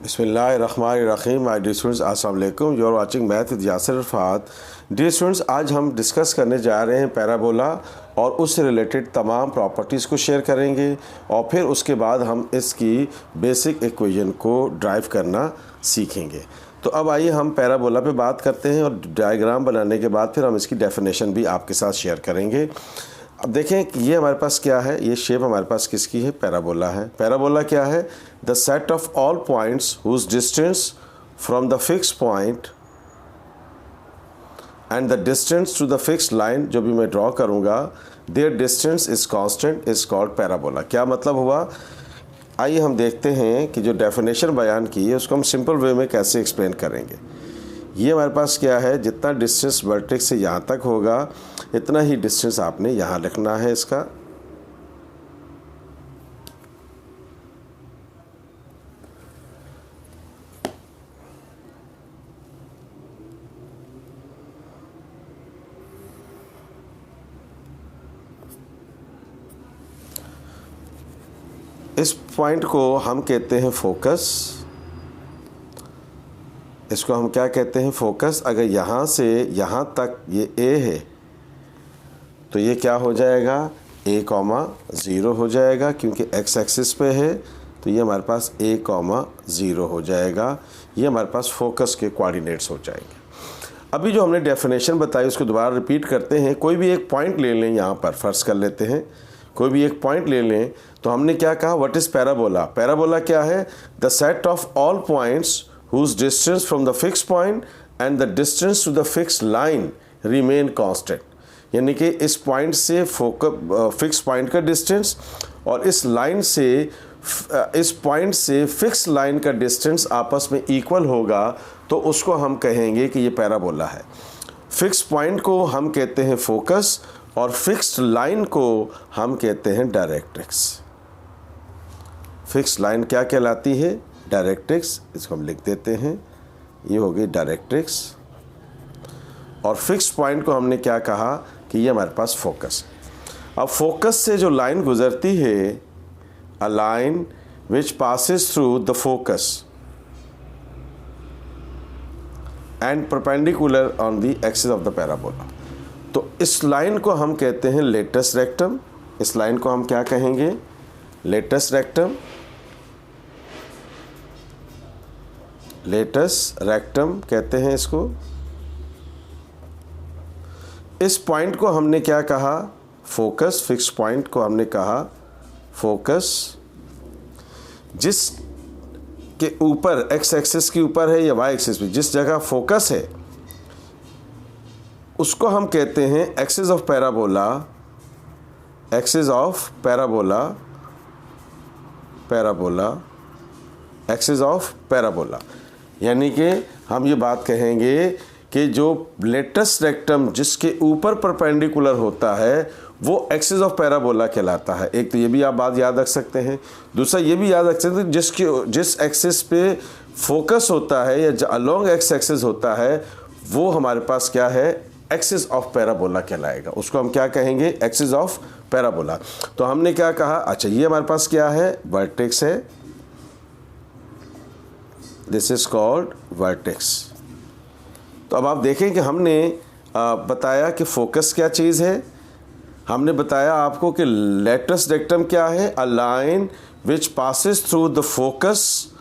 बिस्मिल्लाहिर्रहमानिर्रहीम। My dear students, अस्सलाम वालेकुम। You are watching math with Yasir Arafat. Dear students, आज हम डिस्कस करने जा रहे हैं पैराबोला और उससे रिलेटेड तमाम प्रॉपर्टीज़ को शेयर करेंगे और फिर उसके बाद हम इसकी बेसिक इक्वेशन को ड्राइव करना सीखेंगे। तो अब आइए हम पैराबोला पे बात करते हैं और डायग्राम बनाने के बाद फिर हम इसकी डेफिनेशन भी आपके साथ शेयर करेंगे। अब देखें कि ये हमारे पास क्या है, ये शेप हमारे पास किसकी है, पैराबोला है। पैराबोला क्या है? The set of all points whose distance from the fix point and the distance to the fix line, जो भी मैं ड्रॉ करूँगा, their distance is constant, is called parabola. क्या मतलब हुआ? आइए हम देखते हैं कि जो डेफिनेशन बयान की है उसको हम सिंपल वे में कैसे एक्सप्लेन करेंगे। ये हमारे पास क्या है, जितना डिस्टेंस वर्टेक्स से यहाँ तक होगा इतना ही डिस्टेंस आपने यहाँ लिखना है इसका। इस पॉइंट को हम कहते हैं फोकस। इसको हम क्या कहते हैं? फोकस। अगर यहाँ से यहाँ तक ये ए है तो ये क्या हो जाएगा? a,0 हो जाएगा, क्योंकि x एक्सिस पे है तो ये हमारे पास a,0 हो जाएगा। ये हमारे पास फोकस के कोऑर्डिनेट्स हो जाएंगे। अभी जो हमने डेफिनेशन बताई उसको दोबारा रिपीट करते हैं। कोई भी एक पॉइंट ले लें, यहाँ पर फर्ज कर लेते हैं, कोई भी एक पॉइंट ले लें तो हमने क्या कहा? What is parabola? पैराबोला क्या है? The set of all points whose distance from the fixed point and the distance to the fixed line remain constant। यानी कि इस पॉइंट से फिक्स पॉइंट का डिस्टेंस और इस लाइन से इस पॉइंट से फिक्स लाइन का डिस्टेंस आपस में इक्वल होगा तो उसको हम कहेंगे कि ये पैराबोला है। फिक्स पॉइंट को हम कहते हैं फोकस और फिक्स्ड लाइन को हम कहते हैं डायरेक्ट्रिक्स। फिक्स लाइन क्या कहलाती है? डायरेक्ट्रिक्स। इसको हम लिख देते हैं, ये हो गई डायरेक्ट्रिक्स। और फिक्स पॉइंट को हमने क्या कहा कि ये हमारे पास फोकस। अब फोकस से जो लाइन गुजरती है, a line which passes through the focus and perpendicular on the axis of the parabola, तो इस लाइन को हम कहते हैं लेटस रेक्टम। इस लाइन को हम क्या कहेंगे? Latus rectum. लेटस रेक्टम कहते हैं इसको। इस पॉइंट को हमने क्या कहा? फोकस। फिक्स पॉइंट को हमने कहा फोकस। जिस के ऊपर एक्स एक्सिस के ऊपर है या वाई एक्सिस पे जिस जगह फोकस है उसको हम कहते हैं axis of parabola. Axis of parabola, parabola, axis of parabola. यानी कि हम ये बात कहेंगे कि जो लेटस रेक्टम जिसके ऊपर परपेंडिकुलर होता है वो एक्सिस ऑफ पैराबोला कहलाता है। एक तो ये भी आप बात याद रख सकते हैं। दूसरा ये भी याद रख सकते हैं जिस एक्सिस पे फोकस होता है या अलोंग एक्स एक्सिस होता है वो हमारे पास क्या है? एक्सिस ऑफ पैराबोला कहलाएगा। उसको हम क्या कहेंगे? Axis of parabola. तो हमने क्या कहा? अच्छा, ये हमारे पास क्या है? वर्टेक्स है। This is called vertex. तो अब आप देखें कि हमने बताया कि फोकस क्या चीज़ है। हमने बताया आपको कि लेटस रेक्टम क्या है? A line which passes through the focus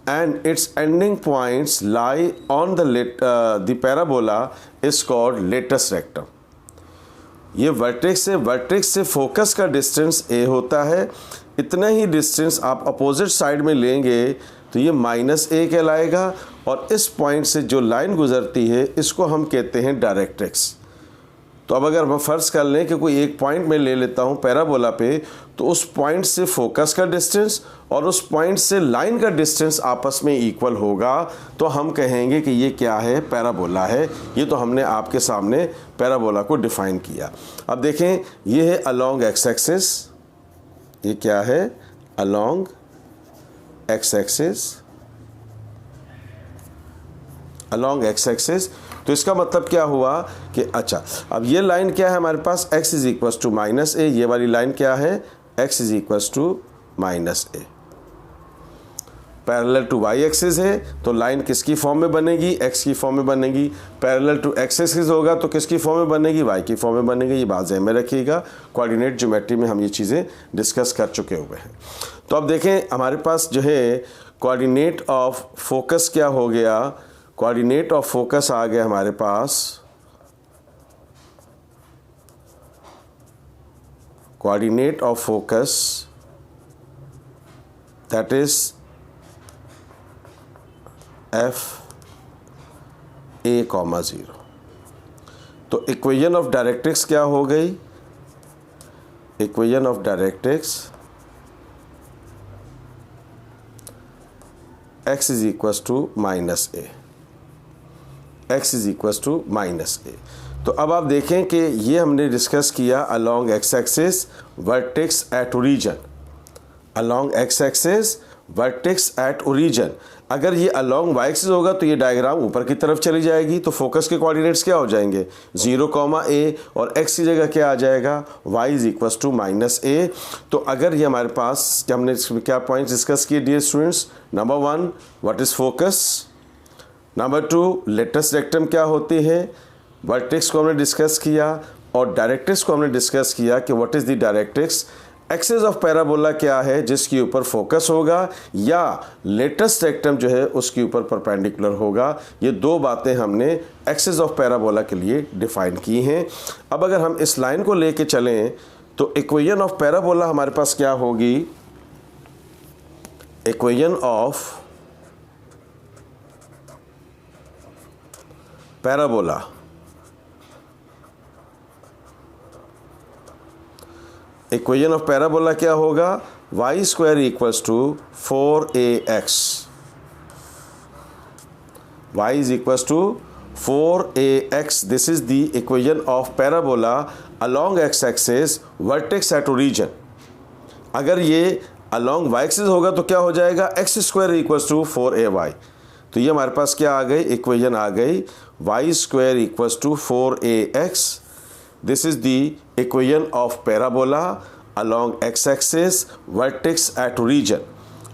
and its ending points lie on the parabola is called latus rectum. ये वर्टेक्स से फोकस का डिस्टेंस a होता है। इतना ही डिस्टेंस आप अपोजिट साइड में लेंगे तो ये -a कहलाएगा। और इस पॉइंट से जो लाइन गुजरती है इसको हम कहते हैं डायरेक्ट्रिक्स। तो अब अगर हम फ़र्ज़ कर लें कि कोई एक पॉइंट में ले लेता हूँ पैराबोला पे, तो उस पॉइंट से फोकस का डिस्टेंस और उस पॉइंट से लाइन का डिस्टेंस आपस में इक्वल होगा तो हम कहेंगे कि ये क्या है? पैराबोला है। ये तो हमने आपके सामने पैराबोला को डिफ़ाइन किया। अब देखें, ये है अलोंग एक्स एक्सिस। ये क्या है? Along X axis. Along X axis. तो इसका मतलब क्या हुआ कि अच्छा, अब ये लाइन क्या है हमारे पास? x is equal to -a। ये वाली लाइन क्या है? x is equal to -a। Parallel to Y axis है तो लाइन किसकी फॉर्म में बनेगी, एक्स की फॉर्म में बनेगी। पैरेलल टू एक्स एक्सिस होगा तो किसकी फॉर्म में बनेगी, वाई की फॉर्म में बनेगी। ये बात ज़हन में रखिएगा, कोऑर्डिनेट ज्योमेट्री में हम ये चीज़ें डिस्कस कर चुके हुए हैं। तो अब देखें हमारे पास जो है कोऑर्डिनेट ऑफ फोकस क्या हो गया, कोऑर्डिनेट ऑफ फोकस आ गया हमारे पास, coordinate of focus that is F A comma 0। तो इक्वेशन ऑफ डायरेक्ट्रिक्स क्या हो गई, equation of directrix x is equals to minus A, x is equals to minus A. तो अब आप देखें कि ये हमने डिस्कस किया along X axis vertex at origin, along X axis vertex at origin. अगर ये अलोंग वाई एक्सिस होगा तो ये डायग्राम ऊपर की तरफ चली जाएगी, तो फोकस के कोऑर्डिनेट्स क्या हो जाएंगे 0, a और x की जगह क्या आ जाएगा y is equals to minus A. तो अगर ये हमारे पास हमने क्या पॉइंट्स डिस्कस किए dear students, number 1 what is focus, number 2 latus rectum क्या होती है, वर्टेक्स को हमने डिस्कस किया, और डायरेक्ट्रिक्स को हमने डिस्कस किया कि what is the directrix, axis of parabola क्या है जिसके ऊपर फोकस होगा, या लेटेस्ट रेक्टम जो है उसके ऊपर परपेंडिकुलर होगा। ये दो बातें हमने एक्सिस ऑफ पैराबोला के लिए डिफाइन की हैं। अब अगर हम इस लाइन को लेके चलें तो इक्वेशन ऑफ पैराबोला हमारे पास क्या होगी, equation of parabola equation of parabola क्या होगा, Y square equals to 4ax, y is equals to 4ax। This is the equation of parabola along X axis vertex at origin. अगर ये along Y axis होगा तो क्या हो जाएगा, x square equals to 4ay। तो ये हमारे पास क्या आ गई, इक्वेशन आ गई Y square equals to 4ax। This is the equation of parabola along x-axis vertex at origin।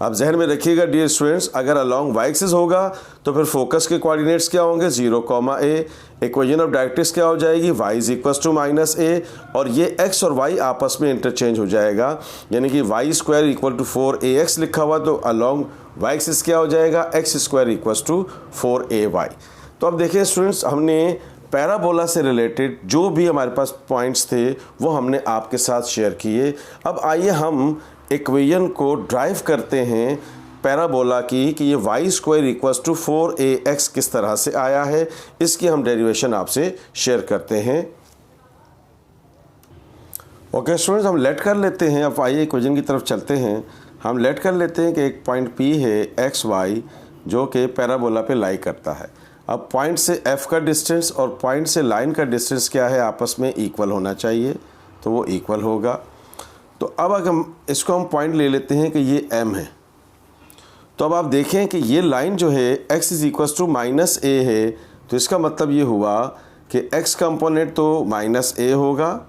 अब जहन में रखिएगा डियर स्टूडेंट्स, अगर along y-axis होगा तो फिर फोकस के कोऑर्डिनेट्स क्या होंगे 0, a। इक्वेशन ऑफ डायरेक्ट्रिक्स क्या हो जाएगी, y is equals to minus a, और ये x और y आपस में इंटरचेंज हो जाएगा, यानी कि Y square equal to 4ax लिखा हुआ तो along y-axis क्या हो जाएगा, x square equals to 4ay। तो अब देखिए स्टूडेंट्स, हमने पैराबोला से रिलेटेड जो भी हमारे पास पॉइंट्स थे वो हमने आपके साथ शेयर किए। अब आइए हम इक्वेशन को ड्राइव करते हैं पैराबोला की कि ये y square equals to 4ax किस तरह से आया है, इसकी हम डेरिवेशन आपसे शेयर करते हैं। ओके स्टूडेंट्स, हम लेट कर लेते हैं। अब आइए इक्वेशन की तरफ चलते हैं। हम लेट कर लेते हैं कि एक पॉइंट P है xy जो कि पैराबोला पे लाई करता है। अब पॉइंट से f का डिस्टेंस और पॉइंट से लाइन का डिस्टेंस क्या है, आपस में इक्वल होना चाहिए, तो वो इक्वल होगा। तो अब अगर हम इसको हम पॉइंट ले लेते हैं कि ये m है, तो अब आप देखें कि ये लाइन जो है x is equals to minus a है, तो इसका मतलब ये हुआ कि x कंपोनेंट तो माइनस ए होगा,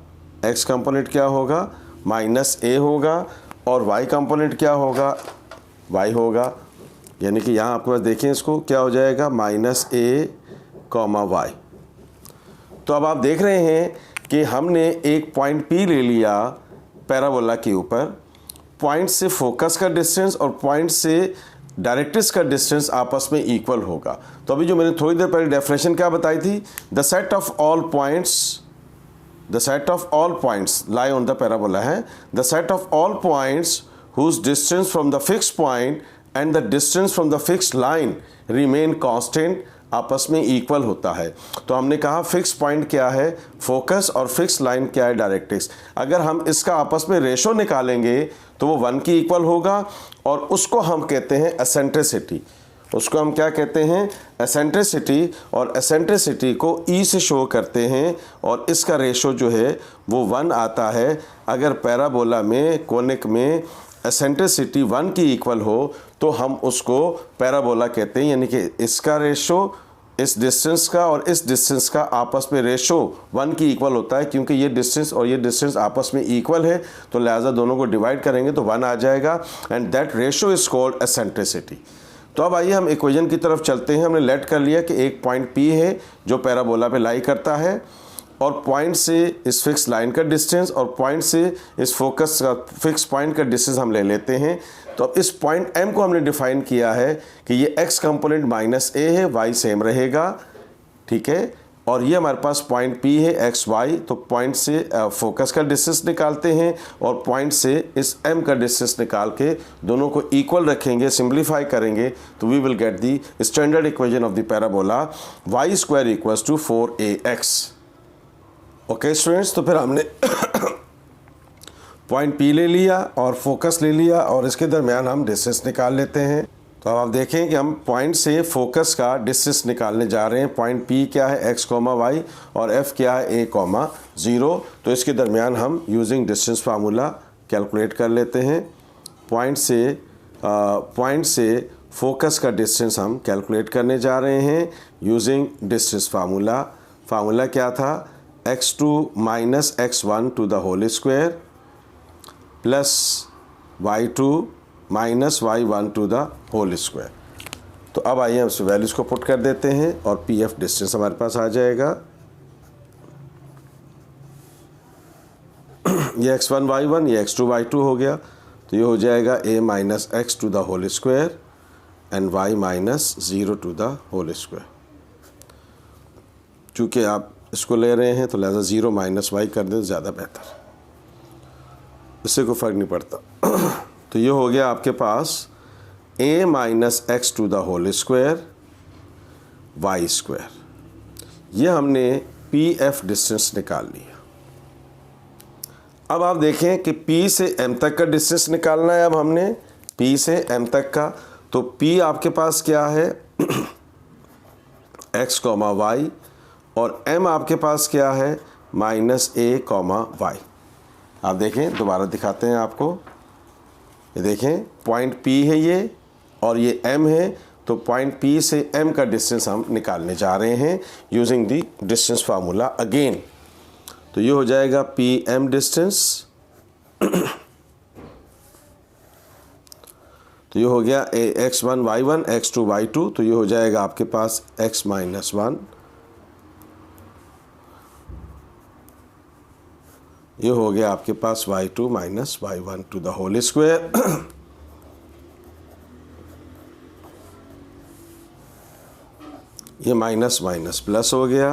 x कंपोनेंट क्या होगा माइनस ए होगा, और y कंपोनेंट क्या होगा y होगा। यानी कि यहाँ आपके पास देखें इसको क्या हो जाएगा माइनस ए कॉमा वाई। तो अब आप देख रहे हैं कि हमने एक पॉइंट P ले लिया पैराबोला के ऊपर, पॉइंट से फोकस का डिस्टेंस और पॉइंट से डायरेक्ट्रिक्स का डिस्टेंस आपस में इक्वल होगा। तो अभी जो मैंने थोड़ी देर पहले डेफिनेशन क्या बताई थी, the set of all points lie on the parabola है, the set of all points whose distance from the fix point and the distance from the fix line remain constant, आपस में इक्वल होता है। तो हमने कहा फिक्स पॉइंट क्या है फोकस और फिक्स लाइन क्या है डायरेक्ट्रिक्स। अगर हम इसका आपस में रेशो निकालेंगे तो वो 1 की इक्वल होगा, और उसको हम कहते हैं एसेंट्रिसिटी। उसको हम क्या कहते हैं एसेंट्रिसिटी, और एसेंट्रिसिटी को E से शो करते हैं, और इसका रेशो जो है वो 1 आता है। अगर पैराबोला में कोनिक में एसेंट्रिसिटी 1 की इक्वल हो तो हम उसको पैराबोला कहते हैं, यानी कि इसका रेशो इस डिस्टेंस का और इस डिस्टेंस का आपस में रेशो 1 की इक्वल होता है, क्योंकि ये डिस्टेंस और ये डिस्टेंस आपस में इक्वल है, तो लिहाजा दोनों को डिवाइड करेंगे तो 1 आ जाएगा, and that ratio is called eccentricity. तो अब आइए हम इक्वेशन की तरफ चलते हैं। हमने लेट कर लिया कि एक पॉइंट P है जो पैराबोला पे लाई करता है, और पॉइंट से इस फिक्स लाइन का डिस्टेंस और पॉइंट से इस फोकस का फिक्स पॉइंट का डिस्टेंस हम ले लेते हैं। तो अब इस पॉइंट M को हमने डिफाइन किया है कि ये x कंपोनेंट -a है, y सेम रहेगा, ठीक है, और ये हमारे पास पॉइंट P है xy। तो पॉइंट से फोकस का डिस्टेंस निकालते हैं और पॉइंट से इस M का डिस्टेंस निकाल के दोनों को इक्वल रखेंगे, सिंप्लीफाई करेंगे, तो we will get the standard equation of the parabola y² = 4ax। Okay students, तो फिर हमने पॉइंट P ले लिया और फोकस ले लिया और इसके दरमियान हम डिस्टेंस निकाल लेते हैं। तो अब आप देखें कि हम पॉइंट से फोकस का डिस्टेंस निकालने जा रहे हैं। पॉइंट P क्या है x, y और F क्या है a, 0। तो इसके दरमियान हम यूजिंग डिस्टेंस फार्मूला कैलकुलेट कर लेते हैं। पॉइंट से फोकस का डिस्टेंस हम कैलकुलेट करने जा रहे हैं यूजिंग डिस्टेंस फार्मूला। फार्मूला क्या था? x2 - x1 to the whole square plus y2 - y1 to the whole square। तो अब आइए हम उस वैल्यूज़ को पुट कर देते हैं और pf डिस्टेंस हमारे पास आ जाएगा। ये x1 y1, ये x2 y2 हो गया, तो ये हो जाएगा a - x to the whole square and y - 0 to the whole square। चूँकि आप इसको ले रहे हैं तो लिहाजा 0 - y कर दें तो ज़्यादा बेहतर, इससे कोई फ़र्क नहीं पड़ता। तो ये हो गया आपके पास a - x to the whole square y²। ये हमने pf डिस्टेंस निकाल लिया। अब आप देखें कि P से M तक का डिस्टेंस निकालना है। अब हमने P से M तक का, तो P आपके पास क्या है x, y, और M आपके पास क्या है -a, y। आप देखें, दोबारा दिखाते हैं आपको, ये देखें पॉइंट P है ये और ये M है, तो पॉइंट P से M का डिस्टेंस हम निकालने जा रहे हैं using the distance formula again. तो ये हो जाएगा PM डिस्टेंस। तो ये हो गया x1 y1 x2 y2, तो ये हो जाएगा आपके पास x - 1, ये हो गया आपके पास y2 - y1 to the whole square। ये माइनस माइनस प्लस हो गया,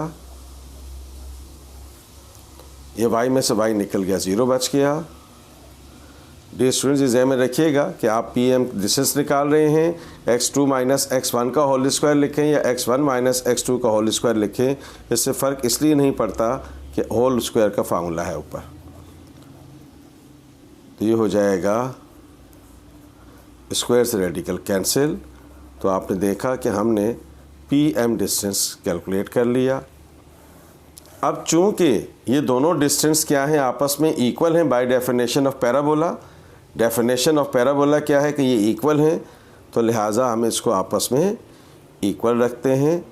ये y में से y निकल गया, 0 बच गया। डियर स्टूडेंट्स, इस में रखिएगा कि आप PM डिस्टेंस निकाल रहे हैं, x2 - x1 का होल स्क्वायर लिखें या x1 - x2 का होल स्क्वायर लिखें, इससे फ़र्क इसलिए नहीं पड़ता कि होल स्क्वायर का फार्मूला है ऊपर। तो ये हो जाएगा स्क्वायर से रेडिकल कैंसिल। तो आपने देखा कि हमने PM डिस्टेंस कैलकुलेट कर लिया। अब चूंकि ये दोनों डिस्टेंस क्या हैं, आपस में इक्वल हैं by definition of parabola. Definition of parabola क्या है कि ये इक्वल हैं, तो लिहाजा हम इसको आपस में इक्वल रखते हैं।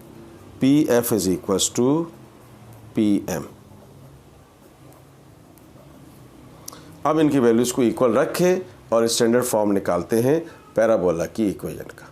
PF = PM। अब इनकी वैल्यूज़ को इक्वल रखें और स्टैंडर्ड फॉर्म निकालते हैं पैराबोला की इक्वेशन का।